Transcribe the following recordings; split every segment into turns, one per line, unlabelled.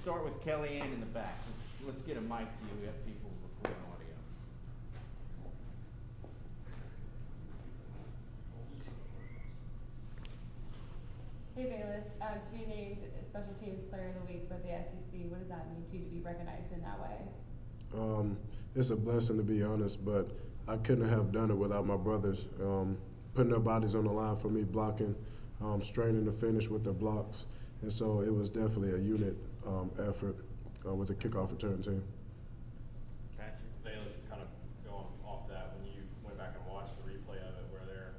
start with Kellyanne in the back. Let's get a mic to you. We have people recording audio.
Hey Velus, to be named Special Teams Player of the Week by the SEC, what does that mean to you to be recognized in that way?
It's a blessing, to be honest, but I couldn't have done it without my brothers putting their bodies on the line for me, blocking, straining the finish with their blocks, and so it was definitely a unit effort with the kickoff return team.
Velus, kind of going off that, when you went back and watched the replay of it, were there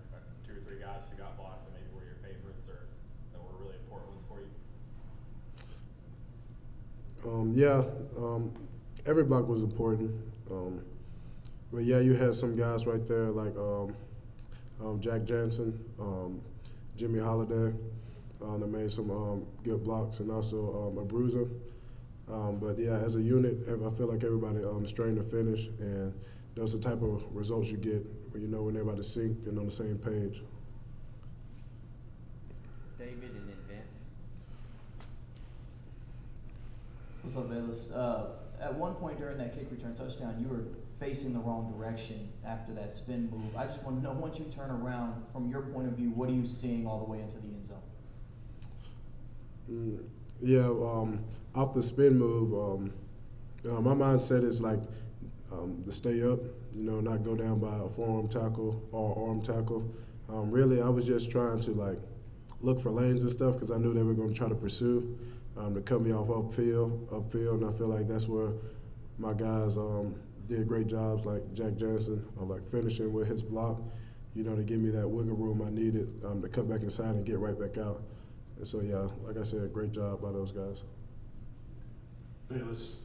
2 or 3 guys who got blocks that maybe were your favorites or that were really important ones for you?
Every block was important. But yeah, you had some guys right there like Jack Jansen, Jimmy Holiday, that made some good blocks, and also a bruiser. But yeah, as a unit, I feel like everybody strained to finish, and those are the type of results you get when you know when everybody's synced and on the same page.
David and then Vince.
What's up, Velus? At one point during that kick return touchdown, you were facing the wrong direction after that spin move. I just want to know, once you turn around, from your point of view, what are you seeing all the way into the end zone?
Off the spin move, my mindset is like to stay up, not go down by a forearm tackle or arm tackle. Really, I was just trying to like look for lanes and stuff because I knew they were going to try to pursue to cut me off upfield, and I feel like that's where my guys did great jobs, like Jack Johnson, like finishing with his block, to give me that wiggle room I needed to cut back inside and get right back out. And so, yeah, like I said, great job by those guys.
Velus,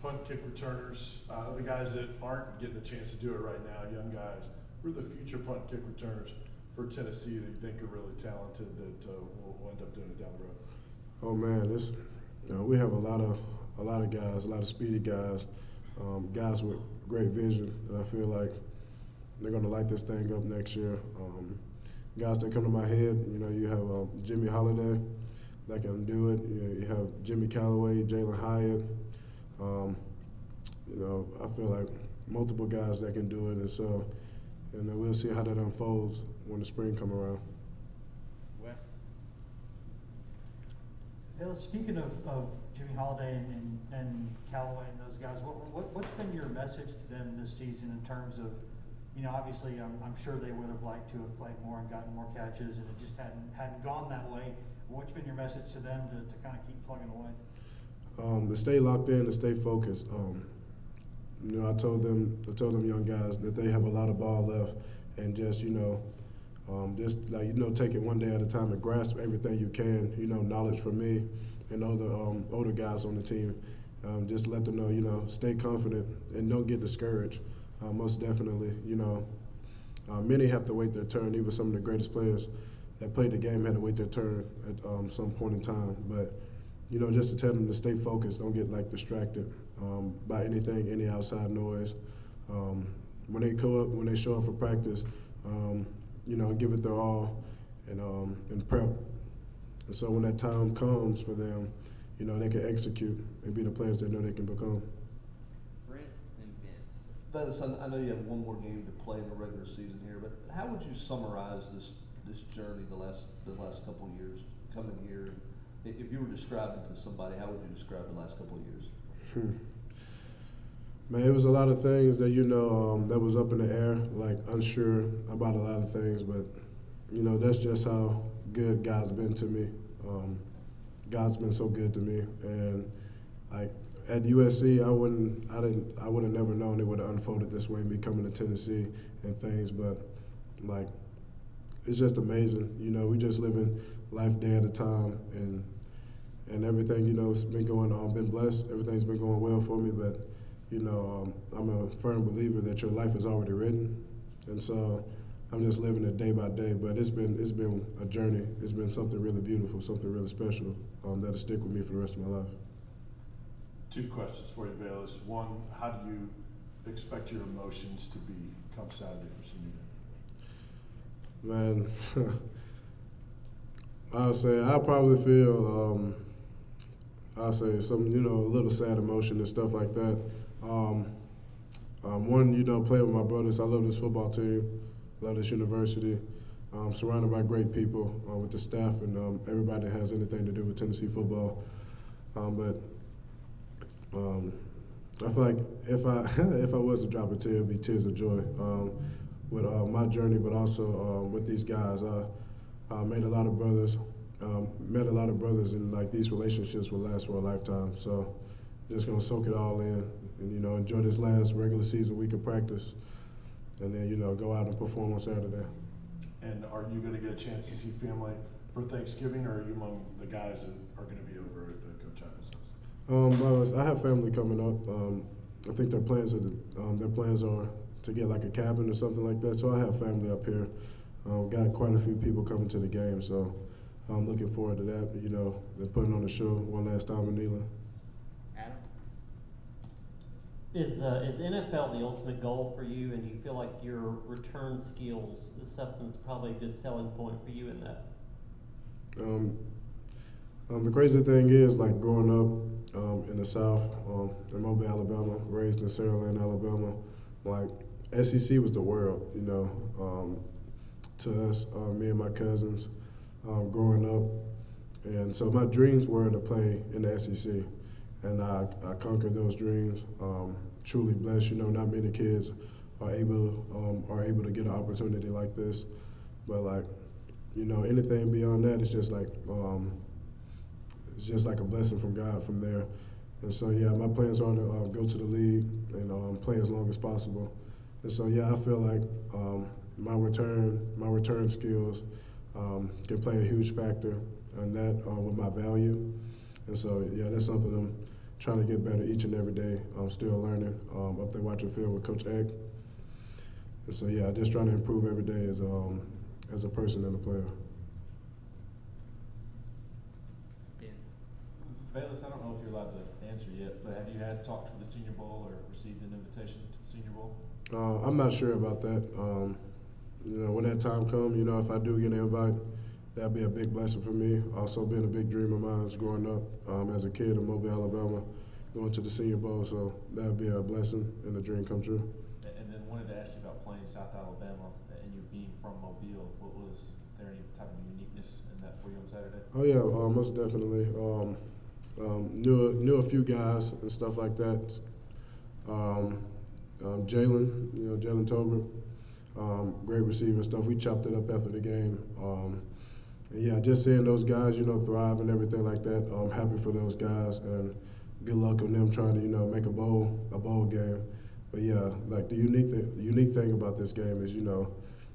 punt kick returners, the guys that aren't getting a chance to do it right now, young guys, who are the future punt kick returners for Tennessee that you think are really talented that will end up doing it down the road?
Oh man, we have a lot of guys, a lot of speedy guys, guys with great vision that I feel like they're going to light this thing up next year. Guys that come to my head, you have Jimmy Holiday that can do it. You have Jimmy Callaway, Jalen Hyatt. I feel like multiple guys that can do it, and we'll see how that unfolds when the spring come around.
Wes.
Bill, speaking of Jimmy Holiday and Callaway and those guys, what's been your message to them this season in terms of, obviously I'm sure they would have liked to have played more and gotten more catches, and it just hadn't gone that way. What's been your message to them to kind of keep plugging away?
To stay locked in, to stay focused. I told them young guys that they have a lot of ball left, and just take it one day at a time and grasp everything you can. Knowledge from me and older guys on the team. Just let them know, stay confident and don't get discouraged. Most definitely, many have to wait their turn. Even some of the greatest players that played the game had to wait their turn at some point in time. But just to tell them to stay focused, don't get distracted by anything, any outside noise. When they show up for practice, give it their all and prep. And so when that time comes for them, they can execute and be the players they know they can become.
Brent and Vince.
Velus, I know you have one more game to play in the regular season here, but how would you summarize this journey the last couple of years coming here? If you were describing to somebody, how would you describe the last couple of years?
Man, it was a lot of things that that was up in the air, like unsure about a lot of things. But that's just how good God's been to me. God's been so good to me, and like at USC, I would have never known it would have unfolded this way, me coming to Tennessee and things. But it's just amazing. We just living life day at a time, and everything has been going on. Been blessed. Everything's been going well for me, but. I'm a firm believer that your life is already written, and so I'm just living it day by day. But it's been a journey. It's been something really beautiful, something really special that'll stick with me for the rest of my life.
2 questions for you, Velus. One, how do you expect your emotions to be come Saturday for senior day?
Man, I'll say I probably feel I'll say some, a little sad emotion and stuff like that. One, playing with my brothers. I love this football team, love this university. Surrounded by great people with the staff and everybody that has anything to do with Tennessee football. But I feel like if I if I was to drop a tear, it'd be tears of joy with my journey, but also with these guys. I made a lot of brothers, met a lot of brothers, and like these relationships will last for a lifetime. So just gonna soak it all in, and enjoy this last regular season week of practice, and then go out and perform on Saturday.
And are you going to get a chance to see family for Thanksgiving, or are you among the guys that are going to be over at Coach Ives' house?
I have family coming up. I think their plans are to get like a cabin or something like that. So I have family up here. Got quite a few people coming to the game, so I'm looking forward to that. And putting on the show one last time in Neyland.
Adam?
Is NFL the ultimate goal for you, and do you feel like your return skills is something that's probably a good selling point for you in that?
The crazy thing is, like growing up in the South, in Mobile, Alabama, raised in Saraland, Alabama, like SEC was the world, to us, me and my cousins, growing up. And so my dreams were to play in the SEC. And I conquered those dreams. Truly blessed. Not many kids are able to get an opportunity like this. But anything beyond that is just like a blessing from God from there. And so my plans are to go to the league and play as long as possible. And so I feel like my return skills can play a huge factor in that with my value. And so that's something I'm trying to get better each and every day. I'm still learning. Up there watching film with Coach Egg. And so just trying to improve every day as a person and a player.
Velus, I don't know if you're allowed to answer yet, but have you had talks with the Senior Bowl or received an invitation to the Senior Bowl?
I'm not sure about that. When that time comes, if I do get an invite, that'd be a big blessing for me. Also been a big dream of mine growing up as a kid in Mobile, Alabama, going to the Senior Bowl. So that'd be a blessing and a dream come true.
And then wanted to ask you about playing South Alabama and you being from Mobile. Was there any type of uniqueness in that for you on Saturday?
Oh yeah, most definitely. Knew a few guys and stuff like that. Jalen Tolbert, great receiver and stuff. We chopped it up after the game. Just seeing those guys, thrive and everything like that. I'm happy for those guys, and good luck on them trying to, make a bowl game. But like the unique thing about this game is,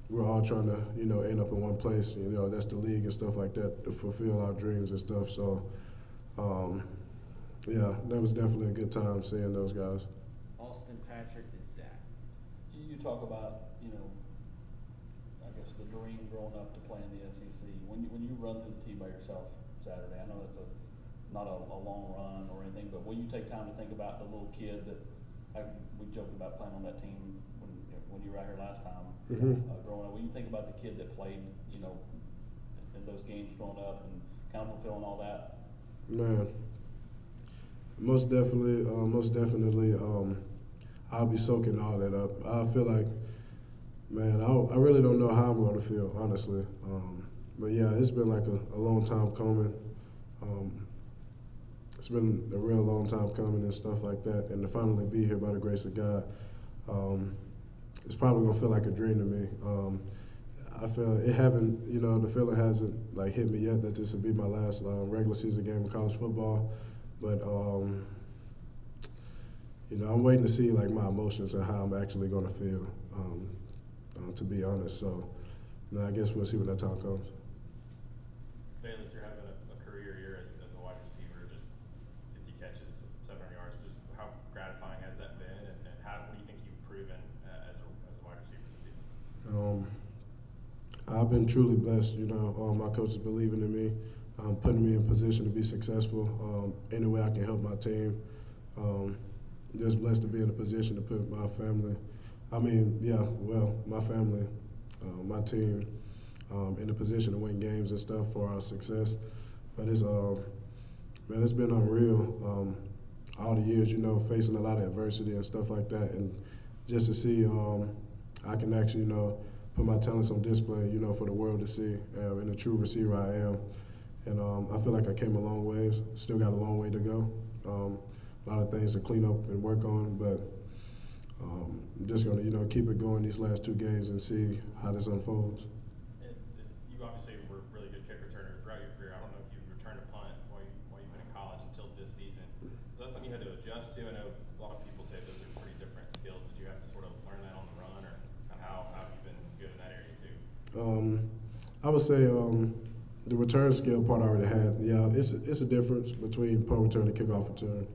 we're all trying to, end up in one place. That's the league and stuff like that to fulfill our dreams and stuff. So, that was definitely a good time seeing those guys.
Austin, Patrick, and Zach.
You talk about, I guess the dream growing up to play in the SEC. When you run through the tee by yourself Saturday, I know that's not a long run or anything, but will you take time to think about the little kid that we joked about playing on that team when you were out here last time growing up? Will you think about the kid that played, in those games growing up and kind of fulfilling all that?
Man, most definitely. I'll be soaking all that up. I feel like, man, I really don't know how I'm going to feel, honestly. But it's been like a long time coming. It's been a real long time coming and stuff like that. And to finally be here by the grace of God, it's probably going to feel like a dream to me. I feel it haven't, the feeling hasn't like hit me yet that this would be my last regular season game of college football. But, I'm waiting to see like my emotions and how I'm actually going to feel, to be honest. So I guess we'll see when that time comes.
Velus, you're having a career year as a wide receiver, just 50 catches, 700 yards. Just how gratifying has that been, and what do you think you've proven as a wide receiver this season?
I've been truly blessed. All my coaches believing in me, putting me in position to be successful. Any way I can help my team. Just blessed to be in a position to put my family, my family, my team, in a position to win games and stuff for our success. But it's man, it's been unreal. All the years, you know, facing a lot of adversity and stuff like that, and just to see I can actually, you know, put my talents on display, you know, for the world to see, and the true receiver I am. And I feel like I came a long ways. Still got a long way to go. A lot of things to clean up and work on, but I'm just gonna, you know, keep it going these last 2 games and see how this unfolds.
And you obviously were a really good kick returner throughout your career. I don't know if you've returned a punt while you've been in college until this season. Was that something you had to adjust to? I know a lot of people say those are pretty different skills. Did you have to sort of learn that on the run, or how have you been good in that area too?
I would say the return skill part I already had. Yeah, it's a difference between punt return and kickoff return.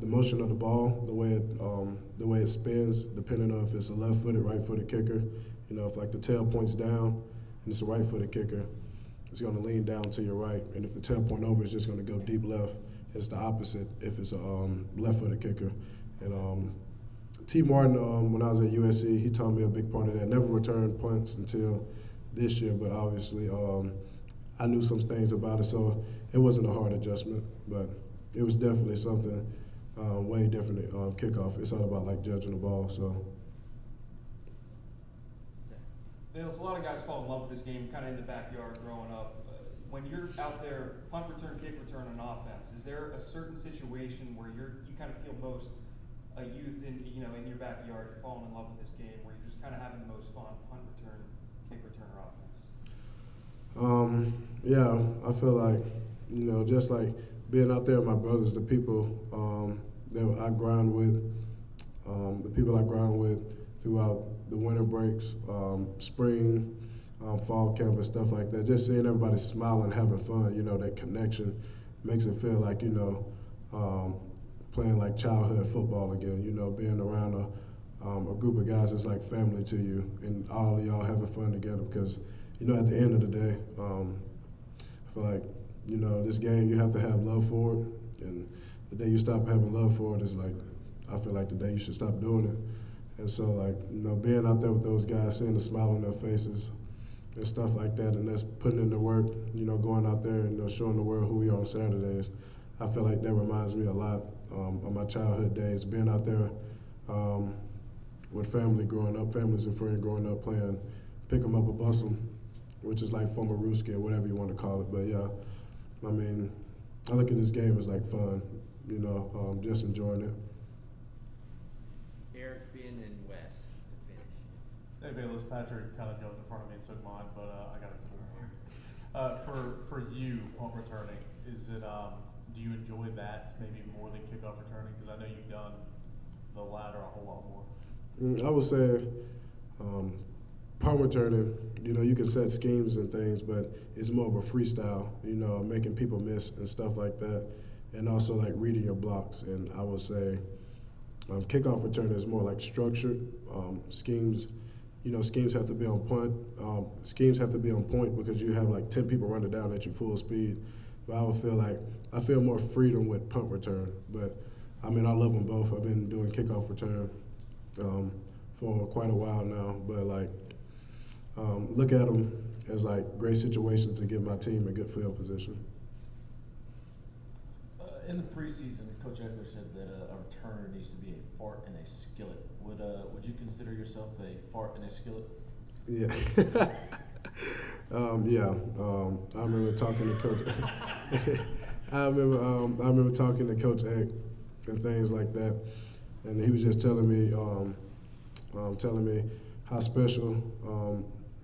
The motion of the ball, the way it spins, depending on if it's a left-footed, right-footed kicker. You know, if like the tail points down and it's a right-footed kicker, it's going to lean down to your right, and if the tail point over, it's just going to go deep left. It's the opposite if it's a left-footed kicker. And T. Martin, when I was at USC, he taught me a big part of that. Never returned punts until this year, but obviously I knew some things about it, so it wasn't a hard adjustment, but it was definitely something way different than kickoff. It's all about like judging the ball. So.
Velus, a lot of guys fall in love with this game kind of in the backyard growing up. When you're out there, punt return, kick return on offense, is there a certain situation where you kind of feel most a youth in your backyard, you're falling in love with this game, where you're just kind of having the most fun, punt return, kick return, or offense?
Yeah, I feel like, you know, just like being out there with my brothers, the people that I grind with, the people I grind with throughout the winter breaks, spring, fall camp and stuff like that, just seeing everybody smiling, having fun, you know, that connection makes it feel like, you know, playing like childhood football again, you know, being around a group of guys that's like family to you, and all of y'all having fun together because, you know, at the end of the day, I feel like, you know, this game, you have to have love for it, and the day you stop having love for it is like, I feel like the day you should stop doing it. And so, like, you know, being out there with those guys, seeing the smile on their faces and stuff like that, and that's putting in the work, you know, going out there and, you know, showing the world who we are on Saturdays, I feel like that reminds me a lot of my childhood days, being out there with family growing up, families and friends growing up, playing pick 'em up or bus 'em, which is like former Ruski or whatever you want to call it. But yeah, I mean, I look at this game as like fun, you know, just enjoying it.
Eric, Ben, and Wes to finish.
Hey, Velus, Patrick kind of jumped in front of me and took mine, but I got it for you, punt returning, is it do you enjoy that maybe more than kickoff returning? Because I know you've done the latter a whole lot more.
I would say punt returning, you know, you can set schemes and things, but it's more of a freestyle, you know, making people miss and stuff like that, and also like reading your blocks. And I would say kickoff return is more like structured schemes. You know, schemes have to be on point. Schemes have to be on point because you have like 10 people running down at your full speed. But I would feel like I feel more freedom with punt return. But I mean, I love them both. I've been doing kickoff return for quite a while now. But like, look at them as like great situations to give my team a good field position.
In the preseason, Coach Eckler said that a returner needs to be a fart in a skillet. Would you consider yourself a fart in a skillet?
Yeah. Yeah. I remember talking to Coach. I remember talking to Coach Eck and things like that, and he was just telling me how special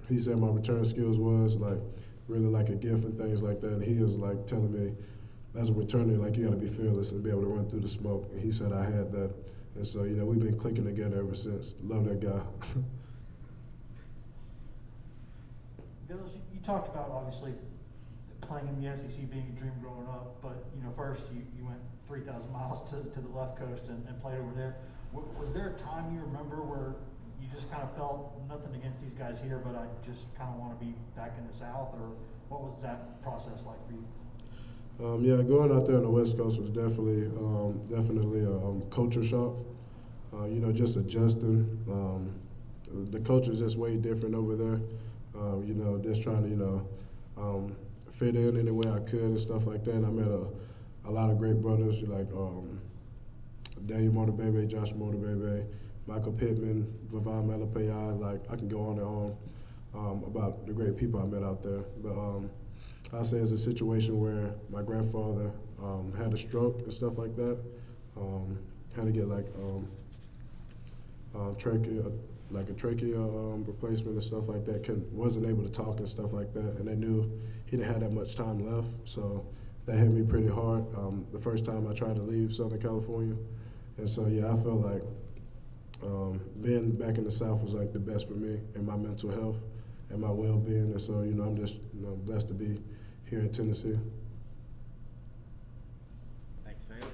he said my return skills was, like really like a gift and things like that. And he was like telling me, as a returner, like you got to be fearless and be able to run through the smoke. And he said I had that, and so you know we've been clicking together ever since. Love that guy.
Velus, you talked about obviously playing in the SEC being a dream growing up, but you know first you went 3,000 miles to the left coast and played over there. Was there a time you remember where you just kind of felt nothing against these guys here, but I just kind of want to be back in the South, or what was that process like for you?
Yeah, going out there on the West Coast was definitely a culture shock. You know, just adjusting. The culture is just way different over there. You know, just trying to fit in any way I could and stuff like that. And I met a lot of great brothers like Daniel Motorbebe, Josh Motorbebe, Michael Pittman, Vavon Malapayai. Like I can go on and on about the great people I met out there. But I say it's a situation where my grandfather had a stroke and stuff like that. Had to get like trachea replacement and stuff like that. Wasn't able to talk and stuff like that, and they knew he didn't have that much time left, so that hit me pretty hard. The first time I tried to leave Southern California, and so yeah, I felt like being back in the South was like the best for me and my mental health and my well-being, and so I'm just blessed to be here in Tennessee.